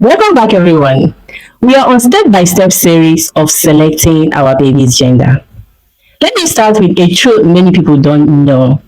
Welcome back, everyone. We are on step-by-step series of selecting our baby's gender. Let me start with a truth many people don't know.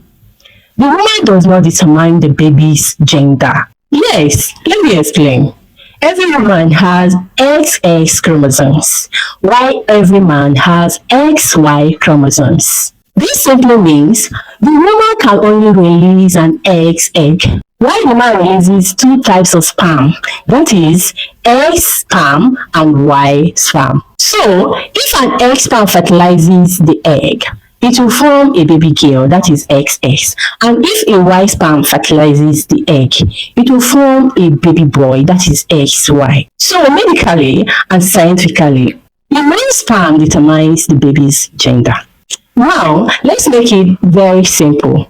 The woman does not determine the baby's gender. Yes, let me explain. Every woman has XX chromosomes, while every man has XY chromosomes. This simply means the woman can only release an X egg, while the man releases two types of sperm, that is, X sperm and Y sperm. So, if an X sperm fertilizes the egg, it will form a baby girl, that is XX. And if a Y sperm fertilizes the egg, it will form a baby boy, that is XY. So, medically and scientifically, the male sperm determines the baby's gender. Now, let's make it very simple.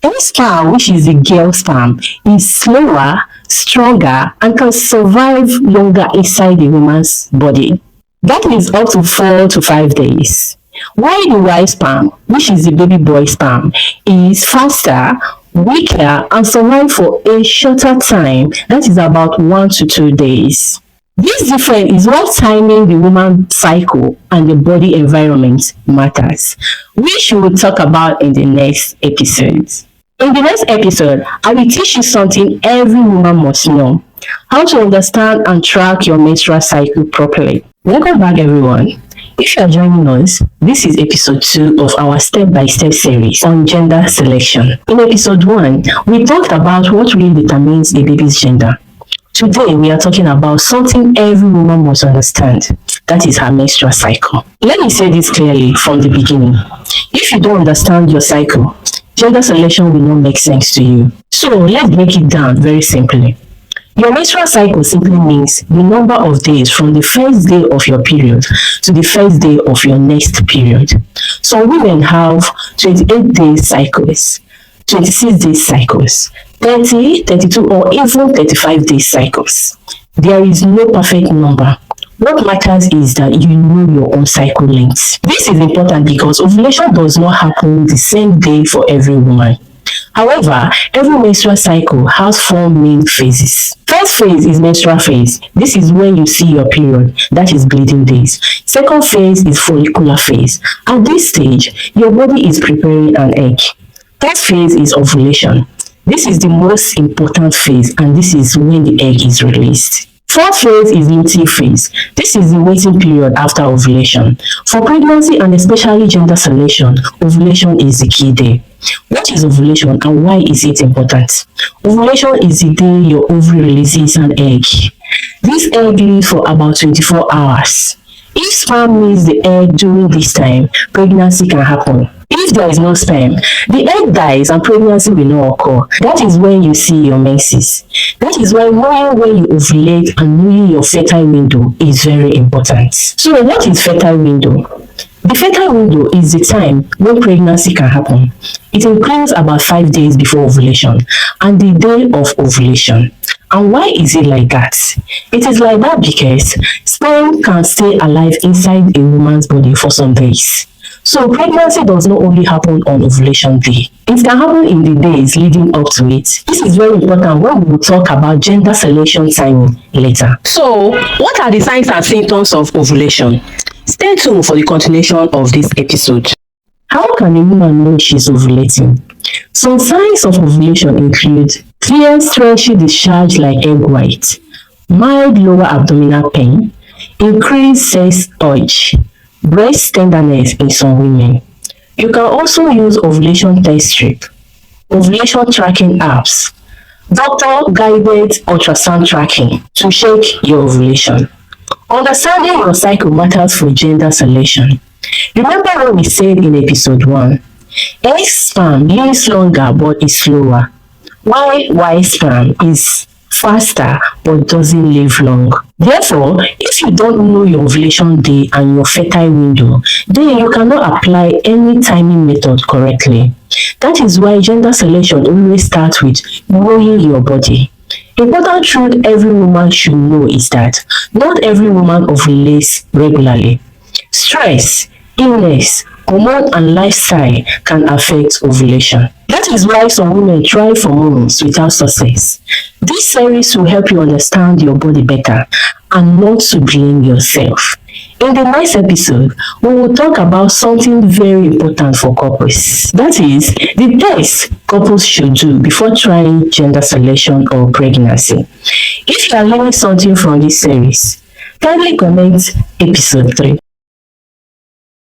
Any sperm, which is the girl sperm, is slower, stronger, and can survive longer inside the woman's body. That is up to 4 to 5 days. While the Y sperm, which is the baby boy sperm, is faster, weaker, and survive for a shorter time, that is about 1 to 2 days. This difference is what timing the woman's cycle and the body environment matters, which we will talk about in the next episodes. In the next episode, I will teach you something every woman must know: how to understand and track your menstrual cycle properly. Welcome back, everyone. If you are joining us, this is episode 2 of our step-by-step series on gender selection. In episode 1, we talked about what really determines a baby's gender. Today, we are talking about something every woman must understand, that is her menstrual cycle. Let me say this clearly from the beginning. If you don't understand your cycle, gender selection will not make sense to you. So let's break it down very simply. Your menstrual cycle simply means the number of days from the first day of your period to the first day of your next period. Some women have 28-day cycles, 26-day cycles, 30, 32, or even 35-day cycles. There is no perfect number. What matters is that you know your own cycle length. This is important because ovulation does not happen the same day for every woman. However, every menstrual cycle has 4 main phases. First phase is menstrual phase. This is when you see your period, that is bleeding days. Second phase is follicular phase. At this stage, your body is preparing an egg. Third phase is ovulation. This is the most important phase, and this is when the egg is released. Fourth phase is luteal phase. This is the waiting period after ovulation. For pregnancy and especially gender selection, ovulation is the key day. What is ovulation and why is it important? Ovulation is the day your ovary releases an egg. This egg lives for about 24 hours. If sperm meets the egg during this time, pregnancy can happen. If there is no sperm, the egg dies and pregnancy will not occur. That is when you see your menses. That is why knowing when you ovulate and knowing your fertile window is very important. So what is fertile window? The fertile window is the time when pregnancy can happen. It includes about 5 days before ovulation and the day of ovulation. And why is it like that? It is like that because sperm can stay alive inside a woman's body for some days. So pregnancy does not only happen on ovulation day. It can happen in the days leading up to it. This is very important when we will talk about gender selection timing later. So, what are the signs and symptoms of ovulation? Stay tuned for the continuation of this episode. How can a woman know she's ovulating? Some signs of ovulation include clear, stretchy discharge like egg white, mild lower abdominal pain, increased sex urge, breast tenderness in some women. You can also use ovulation test strip, ovulation tracking apps, doctor-guided ultrasound tracking to check your ovulation. Understanding your cycle matters for gender selection. Remember what we said in episode 1. X sperm lives longer but is slower, while Y sperm is faster but doesn't live long. Therefore, if you don't know your ovulation day and your fertile window, then you cannot apply any timing method correctly. That is why gender selection always starts with knowing your body. Important truth every woman should know is that not every woman ovulates regularly. Stress, illness, hormone and lifestyle can affect ovulation. That is why some women try for months without success. This series will help you understand your body better and not to blame yourself. In the next episode, we will talk about something very important for couples. That is, the test couples should do before trying gender selection or pregnancy. If you are learning something from this series, kindly comment episode 3.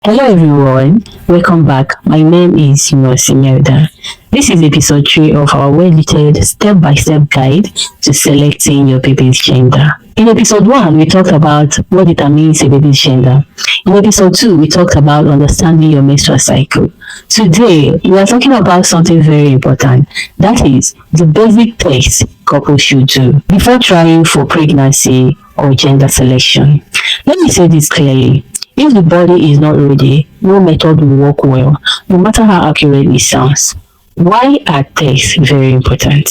Hello everyone, welcome back. My name is Imelda. This is episode 3 of our well-edited step-by-step guide to selecting your baby's gender. In episode 1, we talked about what determines a baby's gender. In episode 2, we talked about understanding your menstrual cycle. Today, we are talking about something very important. That is the basic test couples should do before trying for pregnancy or gender selection. Let me say this clearly. If the body is not ready, no method will work well, no matter how accurate it sounds. Why are tests very important?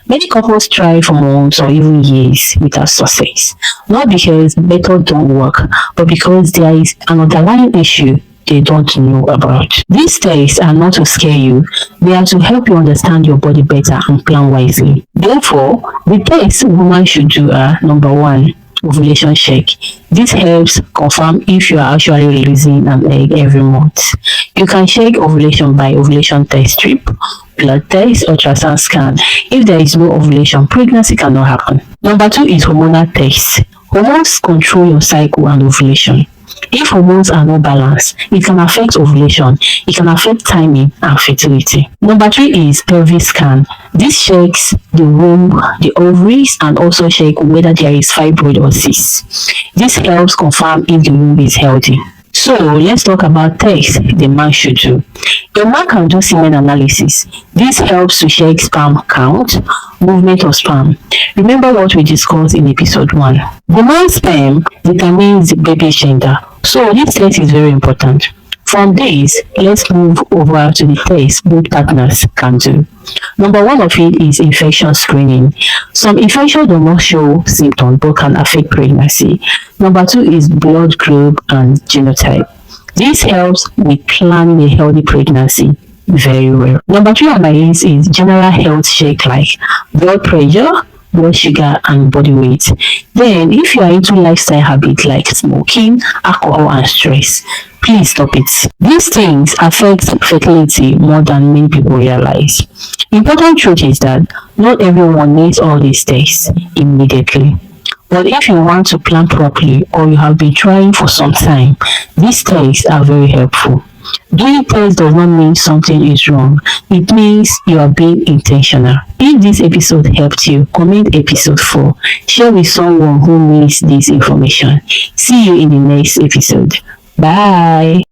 Many couples try for months or even years without success, not because methods don't work, but because there is an underlying issue they don't know about. These tests are not to scare you, they are to help you understand your body better and plan wisely. Therefore, the tests women should do are: number 1, ovulation check. This helps confirm if you are actually releasing an egg every month. You can check ovulation by ovulation test strip, blood test, ultrasound scan. If there is no ovulation, pregnancy cannot happen. Number 2 is hormonal test. Hormones control your cycle and ovulation. If hormones are not balanced, it can affect ovulation, it can affect timing and fertility. Number 3 is pelvic scan. This checks the womb, the ovaries, and also check whether there is fibroid or cyst. This helps confirm if the womb is healthy. So let's talk about tests the man should do. A man can do semen analysis. This helps to check sperm count, movement of sperm. Remember what we discussed in episode 1. The man's sperm determines the baby's gender. So this test is very important. From this, let's move over to the test both partners can do. Number 1 of it is infection screening. Some infections do not show symptoms but can affect pregnancy. Number 2 is blood group and genotype. This helps with planning a healthy pregnancy very well. Number 3 on my list is general health check like blood pressure, blood sugar, and body weight. Then, if you are into lifestyle habits like smoking, alcohol, and stress, please stop it. These things affect fertility more than many people realize. Important truth is that not everyone needs all these tests immediately. But if you want to plan properly or you have been trying for some time, these tests are very helpful. Doing tests does not mean something is wrong. It means you are being intentional. If this episode helped you, comment episode 4. Share with someone who needs this information. See you in the next episode. Bye.